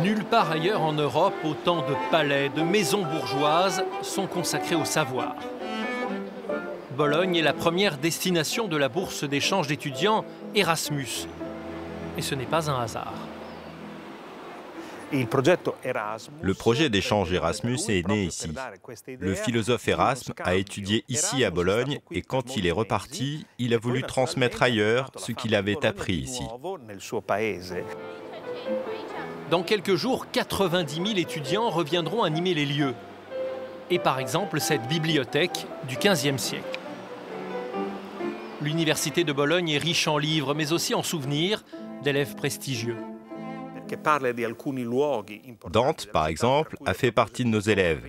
Nulle part ailleurs en Europe, autant de palais, de maisons bourgeoises sont consacrés au savoir. Bologne est la première destination de la bourse d'échange d'étudiants Erasmus. Et ce n'est pas un hasard. Le projet d'échange Erasmus est né ici. Le philosophe Erasme a étudié ici à Bologne et quand il est reparti, il a voulu transmettre ailleurs ce qu'il avait appris ici. Dans quelques jours, 90 000 étudiants reviendront animer les lieux. Et par exemple, cette bibliothèque du XVe siècle. L'université de Bologne est riche en livres, mais aussi en souvenirs d'élèves prestigieux. Dante, par exemple, a fait partie de nos élèves.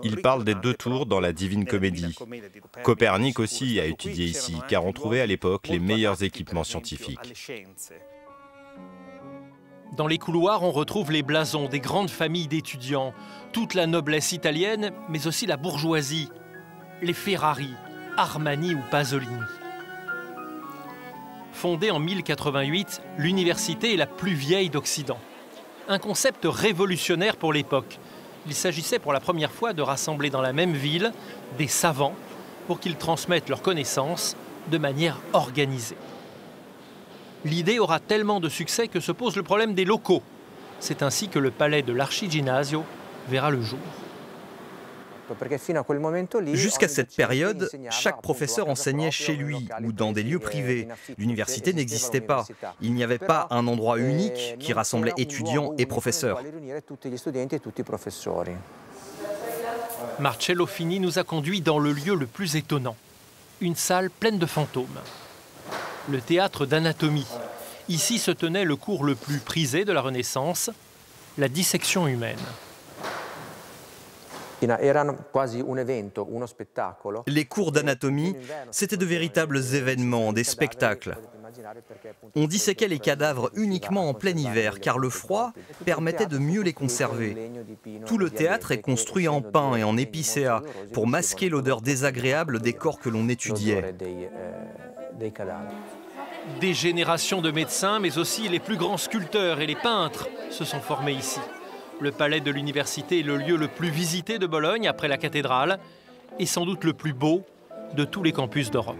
Il parle des 2 tours dans la Divine Comédie. Copernic aussi a étudié ici, car on trouvait à l'époque les meilleurs équipements scientifiques. Dans les couloirs, on retrouve les blasons des grandes familles d'étudiants, toute la noblesse italienne, mais aussi la bourgeoisie, les Ferrari, Armani ou Pasolini. Fondée en 1088, l'université est la plus vieille d'Occident. Un concept révolutionnaire pour l'époque. Il s'agissait pour la première fois de rassembler dans la même ville des savants pour qu'ils transmettent leurs connaissances de manière organisée. L'idée aura tellement de succès que se pose le problème des locaux. C'est ainsi que le palais de l'Arciginasio verra le jour. Jusqu'à cette période, chaque professeur enseignait chez lui ou dans des lieux privés. L'université n'existait pas. Il n'y avait pas un endroit unique qui rassemblait étudiants et professeurs. Marcello Fini nous a conduits dans le lieu le plus étonnant. Une salle pleine de fantômes. Le théâtre d'anatomie. Ici se tenait le cours le plus prisé de la Renaissance, la dissection humaine. Les cours d'anatomie, c'étaient de véritables événements, des spectacles. On disséquait les cadavres uniquement en plein hiver, car le froid permettait de mieux les conserver. Tout le théâtre est construit en pin et en épicéa, pour masquer l'odeur désagréable des corps que l'on étudiait. Des générations de médecins, mais aussi les plus grands sculpteurs et les peintres se sont formés ici. Le palais de l'université est le lieu le plus visité de Bologne après la cathédrale et sans doute le plus beau de tous les campus d'Europe.